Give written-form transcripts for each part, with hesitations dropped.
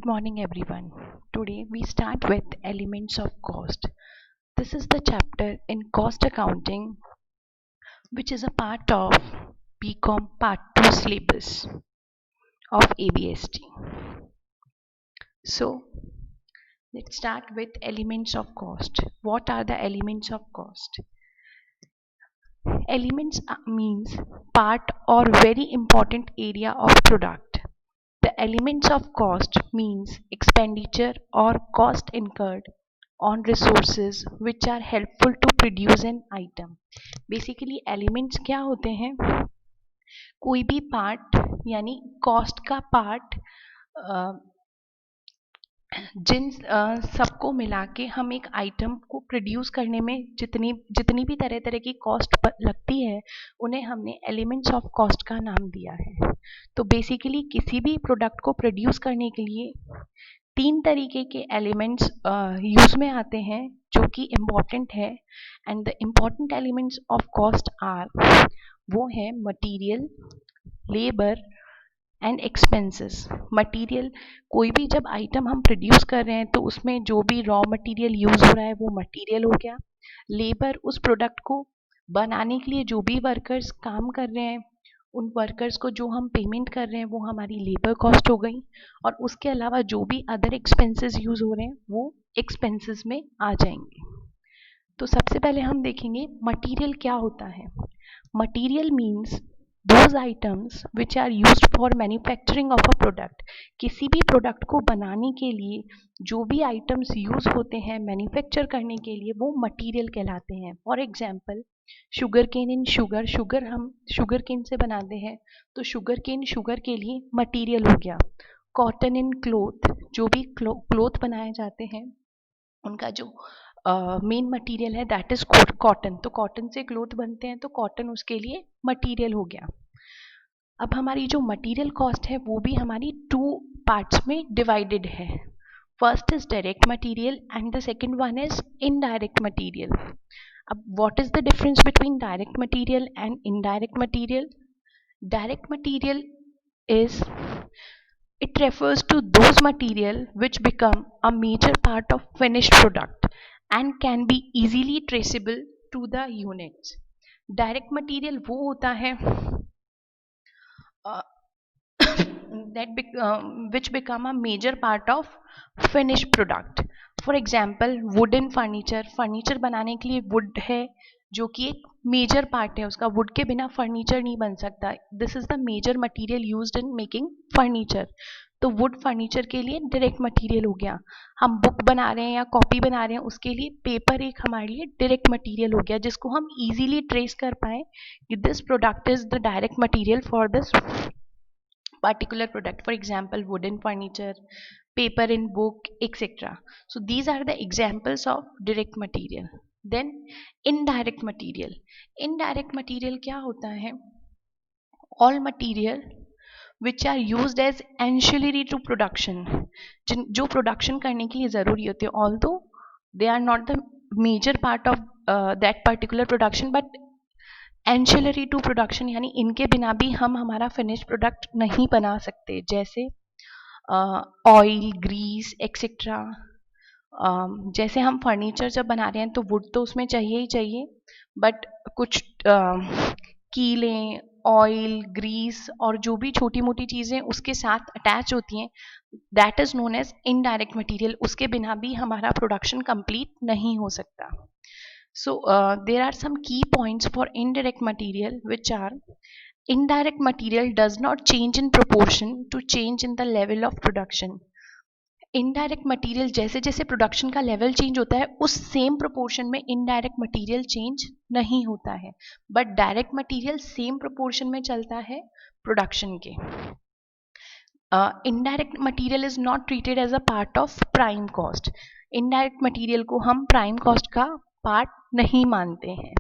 morning everyone. Today we start with elements of cost. This is the chapter in cost accounting which is a part of BCom Part 2 syllabus of ABST. So let's start with elements of cost. What are the elements of cost? Elements means part or very important area of product. The elements of cost means expenditure or cost incurred on resources which are helpful to produce an item. Basically elements क्या होते हैं? कोई भी part यानी cost का part जिन सबको मिला के हम एक आइटम को प्रोड्यूस करने में जितनी भी तरह तरह की कॉस्ट लगती है उन्हें हमने एलिमेंट्स ऑफ कॉस्ट का नाम दिया है. तो बेसिकली किसी भी प्रोडक्ट को प्रोड्यूस करने के लिए तीन तरीके के एलिमेंट्स यूज में आते हैं जो कि इम्पॉर्टेंट है. And the important elements of cost are वो है material, labour and expenses. Material कोई भी जब आइटम हम प्रोड्यूस कर रहे हैं तो उसमें जो भी रॉ मटेरियल यूज हो रहा है वो मटेरियल हो गया. लेबर उस प्रोडक्ट को बनाने के लिए जो भी वर्कर्स काम कर रहे हैं उन वर्कर्स को जो हम पेमेंट कर रहे हैं वो हमारी लेबर कॉस्ट हो गई. और उसके अलावा जो भी अदर एक्सपेंसेस यूज हो रहे हैं वो एक्सपेंसेस में आ जाएंगे. तो सबसे पहले हम देखेंगे मटीरियल क्या होता है. Material means those items which are used for manufacturing of a product. किसी भी प्रोडक्ट को बनाने के लिए जो भी आइटम्स यूज होते हैं मैन्युफैक्चर करने के लिए वो मटेरियल कहलाते हैं. For example sugar cane in sugar हम शुगर केन से बनाते हैं तो शुगर केन शुगर के लिए मटेरियल हो गया. कॉटन इन क्लोथ, जो भी क्लोथ बनाए जाते हैं उनका जो मेन मटेरियल है दैट इज कॉटन. तो कॉटन से क्लोथ बनते हैं तो कॉटन उसके लिए मटेरियल हो गया. अब हमारी जो मटेरियल कॉस्ट है वो भी हमारी टू पार्ट्स में डिवाइडेड है. First is direct material and the second one is indirect material. अब what is the difference between direct material and indirect material? Direct material is it refers to those material which become a major part of finished product and can be easily traceable to the units. Direct material वो होता है which become a major part of finished product. For example wooden furniture बनाने के लिए wood है जो कि एक मेजर पार्ट है उसका. वुड के बिना फर्नीचर नहीं बन सकता. This is the major material used in making furniture. तो वुड फर्नीचर के लिए डायरेक्ट मटेरियल हो गया. हम बुक बना रहे हैं या कॉपी बना रहे हैं उसके लिए पेपर एक हमारे लिए डायरेक्ट मटेरियल हो गया जिसको हम इजीली ट्रेस कर पाए कि this product is the direct material for this particular product. For example wooden furniture, paper in book, etc. So these are the examples of direct material. Then indirect material. Indirect material क्या होता है? All material which are used as ancillary to production. जो production करने के लिए ज़रूरी होते हैं although they are not the major part of that particular production but ancillary to production यानी इनके बिना भी हम हमारा फिनिश प्रोडक्ट नहीं बना सकते. जैसे ऑयल, ग्रीस एक्सेट्रा. जैसे हम फर्नीचर जब बना रहे हैं तो वुड तो उसमें चाहिए ही चाहिए बट कुछ कीलें, ऑयल, ग्रीस और जो भी छोटी मोटी चीज़ें उसके साथ अटैच होती हैं that is known as indirect material. उसके बिना भी हमारा प्रोडक्शन कंप्लीट नहीं हो सकता. So there are some key points for indirect material which are indirect material does not change in proportion to change in the level of production. Indirect material जैसे जैसे production का लेवल चेंज होता है उस same proportion में indirect material change नहीं होता है but direct material same proportion में चलता है प्रोडक्शन के. Indirect material is not treated as a part of prime cost. Indirect material को हम प्राइम कॉस्ट का पार्ट नहीं मानते हैं.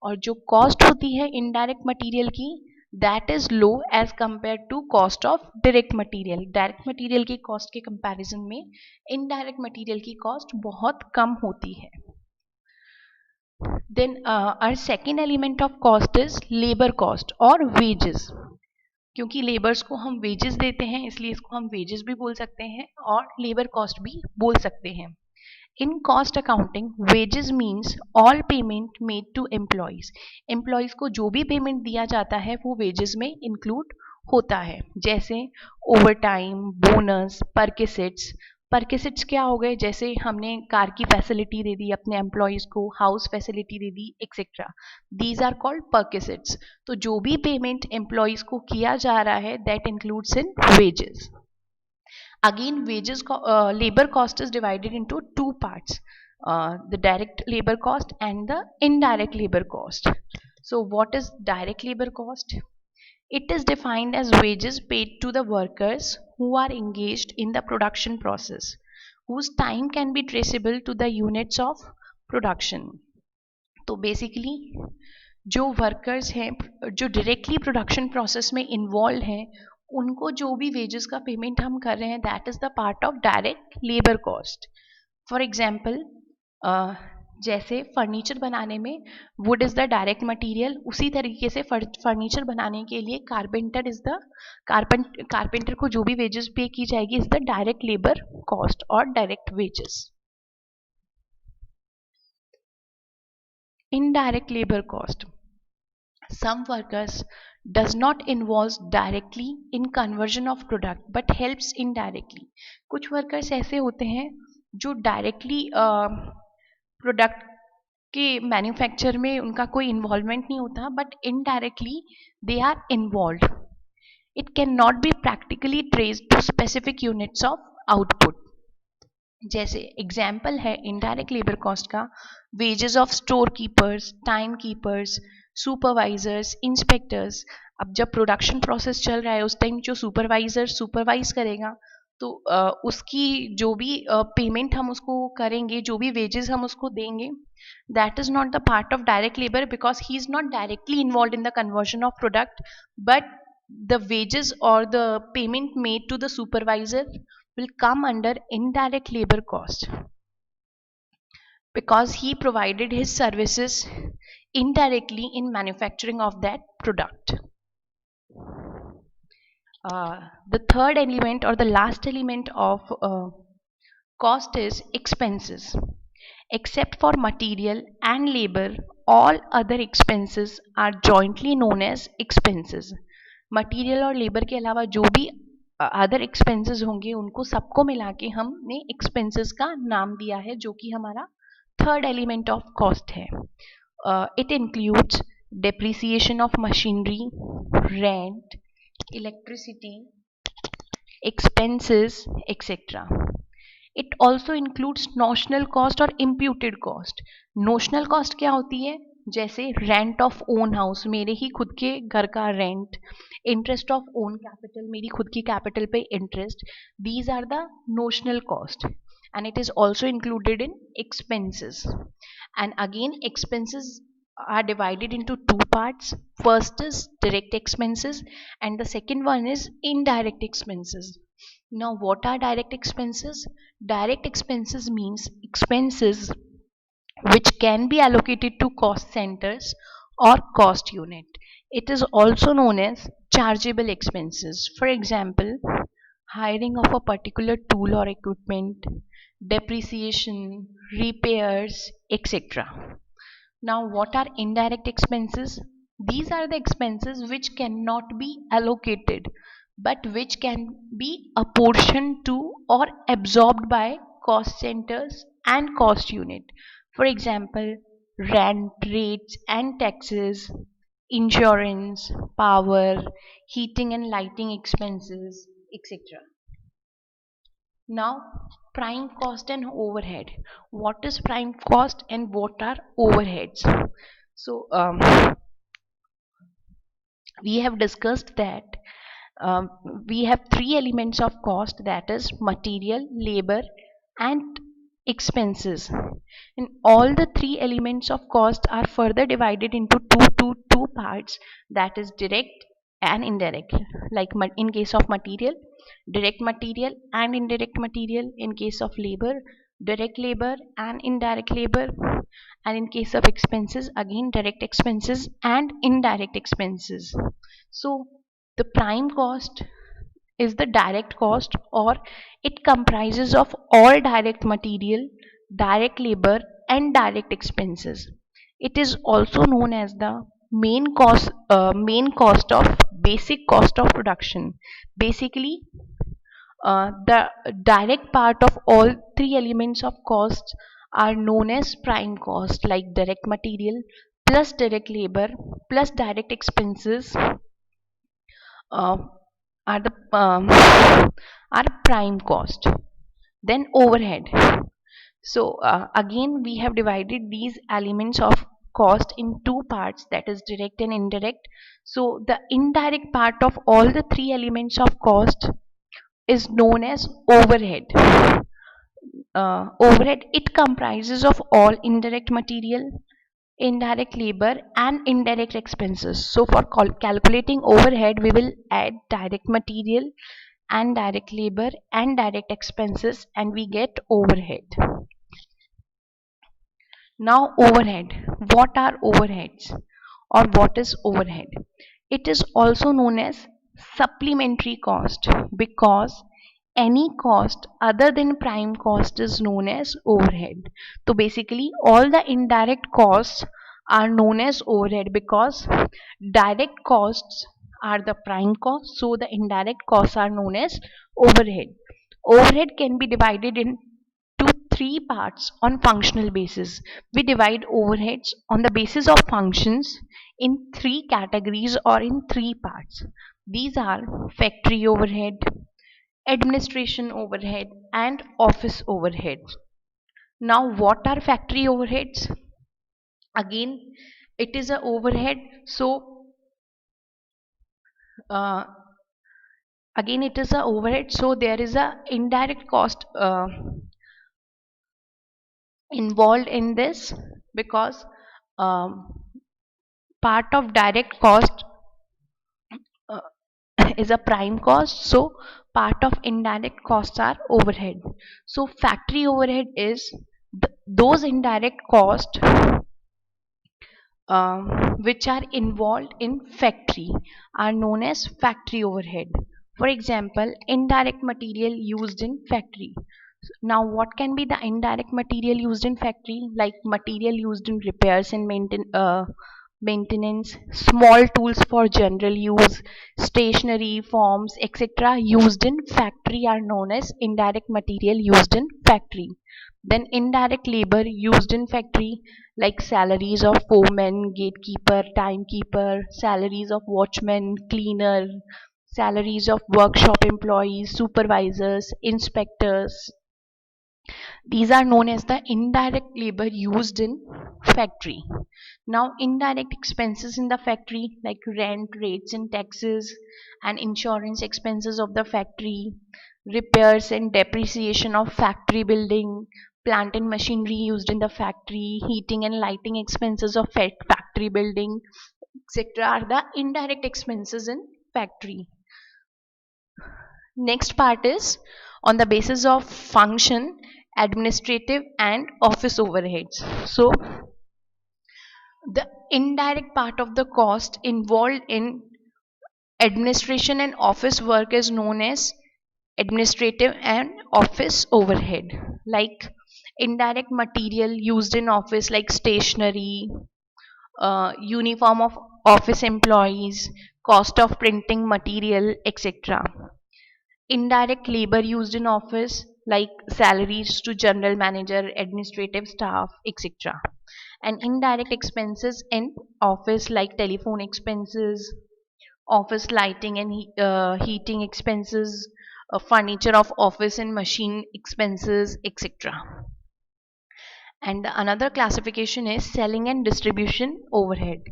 और जो कॉस्ट होती है इनडायरेक्ट मटेरियल की that is low as compare to cost of direct material. Direct material की कॉस्ट के कंपैरिजन में इनडायरेक्ट मटेरियल की कॉस्ट बहुत कम होती है. Then our second element of cost is labour cost और वेजेस. क्योंकि लेबर्स को हम वेजेस देते हैं इसलिए इसको हम वेजेस भी बोल सकते हैं और लेबर कॉस्ट भी बोल सकते हैं. In cost accounting, wages means all payment made to employees. Employees को जो भी पेमेंट दिया जाता है वो wages में include होता है. जैसे overtime, bonus, perquisites. परकेसिट्स क्या हो गए? जैसे हमने कार की फैसिलिटी दे दी अपने एम्प्लॉयज़ को, हाउस फैसिलिटी दे दी etcetera. These are called perquisites. तो जो भी पेमेंट एम्प्लॉयज़ को किया जा रहा है that includes in wages. Again, labor cost is divided into two parts, the direct labor cost and the indirect labor cost. So what is direct labor cost? It is defined as wages paid to the workers who are engaged in the production process, whose time can be traceable to the units of production. तो basically जो workers हैं जो directly production process में involve हैं उनको जो भी wages का पेमेंट हम कर रहे हैं that is the part of direct labour cost. For example जैसे फर्नीचर बनाने में would is the direct material, उसी तरीके से फर्नीचर बनाने के लिए कारपेंटर को जो भी वेजेस पे की जाएगी is the direct labour cost और direct wages. Indirect labor cost. Some workers does not involve directly in conversion of product but helps indirectly. कुछ वर्कर्स ऐसे होते हैं जो डायरेक्टली प्रोडक्ट के मैन्युफैक्चर में उनका कोई इन्वॉल्वमेंट नहीं होता but indirectly they are involve. It can not be practically traced to specific units of output. जैसे एग्जाम्पल है इनडायरेक्ट लेबर कॉस्ट का wages of store keepers, time keepers, supervisors, inspectors. अब जब प्रोडक्शन प्रोसेस चल रहा है उस टाइम जो सुपरवाइजर सुपरवाइज करेगा तो उसकी जो भी पेमेंट हम उसको करेंगे, जो भी वेजेस हम उसको देंगे, that is not the part of direct labour because he is not directly involve in the conversion of product, but the wages or the payment made to the supervisor will come under indirect labor cost because he provided his services indirectly in manufacturing of that product. The third element or the last element of cost is expenses. Except for material and labor, all other expenses are jointly known as expenses. Material और labour के अलावा जो भी other expenses होंगे उनको सबको मिला के हमने एक्सपेंसेस का नाम दिया है जो कि हमारा थर्ड एलिमेंट ऑफ कॉस्ट है. It includes depreciation of machinery, rent, electricity, expenses etcetera. It also includes notional cost और इम्प्यूटेड कॉस्ट. नोशनल कॉस्ट क्या होती है? जैसे रेंट ऑफ ओन हाउस, मेरे ही खुद के घर का rent, interest of own capital, मेरी खुद की कैपिटल पे interest. These are the notional cost and it is also included in expenses. And again expenses are divided into two parts. First is direct expenses and the second one is indirect expenses. Now what are direct expenses? Direct expenses means expenses which can be allocated to cost centers or cost unit. It is also known as chargeable expenses. For example, hiring of a particular tool or equipment, depreciation, repairs, etc. Now, what are indirect expenses? These are the expenses which cannot be allocated but which can be apportioned to or absorbed by cost centers and cost unit. For example, rent, rates and taxes, insurance, power, heating and lighting expenses, etc. Now, prime cost and overhead. What is prime cost and what are overheads? So, we have discussed that we have three elements of cost, that is material, labor and expenses. And all the three elements of cost are further divided into two parts, that is direct and indirect. Like in case of material, direct material and indirect material. In case of labor, direct labor and indirect labor. And in case of expenses, again direct expenses and indirect expenses. So The prime cost is the direct cost, or it comprises of all direct material, direct labor and direct expenses. It is also known as the main cost of basic cost of production. Basically, the direct part of all three elements of cost are known as prime cost, like direct material plus direct labor plus direct expenses uh, are the are prime cost. Then overhead. So again, we have divided these elements of cost in two parts, that is direct and indirect. So the indirect part of all the three elements of cost is known as overhead. Overhead, it comprises of all indirect material, indirect labor and indirect expenses. So for calculating overhead, we will add direct material and direct labor and direct expenses and we get overhead. Now overhead. What are overheads or what is overhead? It is also known as supplementary cost because any cost other than prime cost is known as overhead. So basically all the indirect costs are known as overhead because direct costs are the prime cost, so the indirect costs are known as overhead. Overhead can be divided into three parts on functional basis. We divide overheads on the basis of functions in three categories or in three parts. These are factory overhead, administration overhead and office overheads. Now what are factory overheads? Again, it is a overhead, so uh, again it is a overhead, so there is a indirect cost involved in this because um, part of direct cost uh, is a prime cost, so part of indirect costs are overhead. So factory overhead is those indirect costs which are involved in factory are known as factory overhead. For example, indirect material used in factory. Now what can be the indirect material used in factory? Like material used in repairs and maintenance, small tools for general use, stationery, forms, etc. used in factory are known as indirect material used in factory. Then indirect labor used in factory, like salaries of foreman, gatekeeper, timekeeper, salaries of watchman, cleaner, salaries of workshop employees, supervisors, inspectors. These are known as the indirect labor used in factory. Now indirect expenses in the factory, like rent, rates and taxes and insurance expenses of the factory, repairs and depreciation of factory building, plant and machinery used in the factory, heating and lighting expenses of factory building, etc. are the indirect expenses in factory. Next part is on the basis of function, administrative and office overheads. So the indirect part of the cost involved in administration and office work is known as administrative and office overhead. Like indirect material used in office, like stationery, uniform of office employees, cost of printing material, etc. Indirect labor used in office, like salaries to general manager, administrative staff, etc. And indirect expenses in office, like telephone expenses, office lighting and heating expenses, furniture of office and machine expenses, etc. And the another classification is selling and distribution overhead.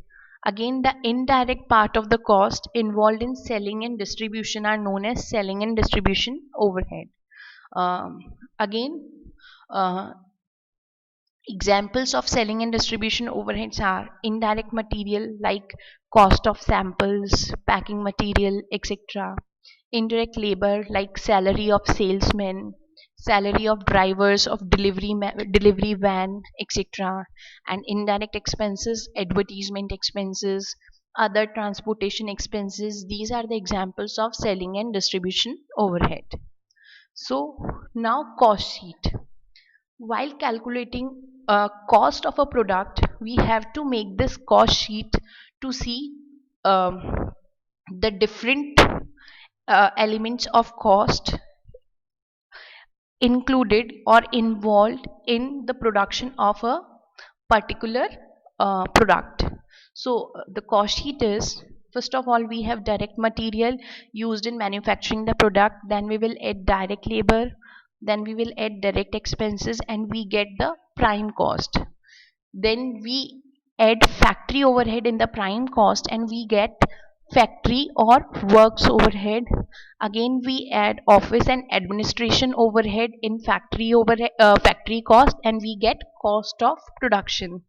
Again, the indirect part of the cost involved in selling and distribution are known as selling and distribution overhead. Um, Again, uh, examples of selling and distribution overheads are indirect material like cost of samples, packing material, etc. Indirect labor like salary of salesmen, salary of drivers of delivery van, etc. And indirect expenses, advertisement expenses, other transportation expenses. These are the examples of selling and distribution overhead. So now cost sheet. While calculating cost of a product, we have to make this cost sheet to see the different elements of cost included or involved in the production of a particular product. So the cost sheet is, first of all, we have direct material used in manufacturing the product, then we will add direct labor, then we will add direct expenses, and we get the prime cost. Then we add factory overhead in the prime cost and we get factory or works overhead. Again we add office and administration overhead in factory cost and we get cost of production.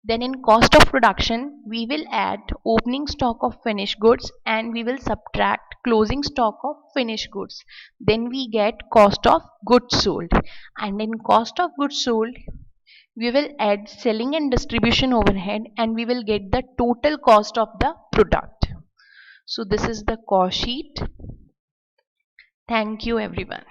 Then in cost of production we will add opening stock of finished goods and we will subtract closing stock of finished goods. Then we get cost of goods sold, and in cost of goods sold we will add selling and distribution overhead and we will get the total cost of the product. So this is the cost sheet. Thank you everyone.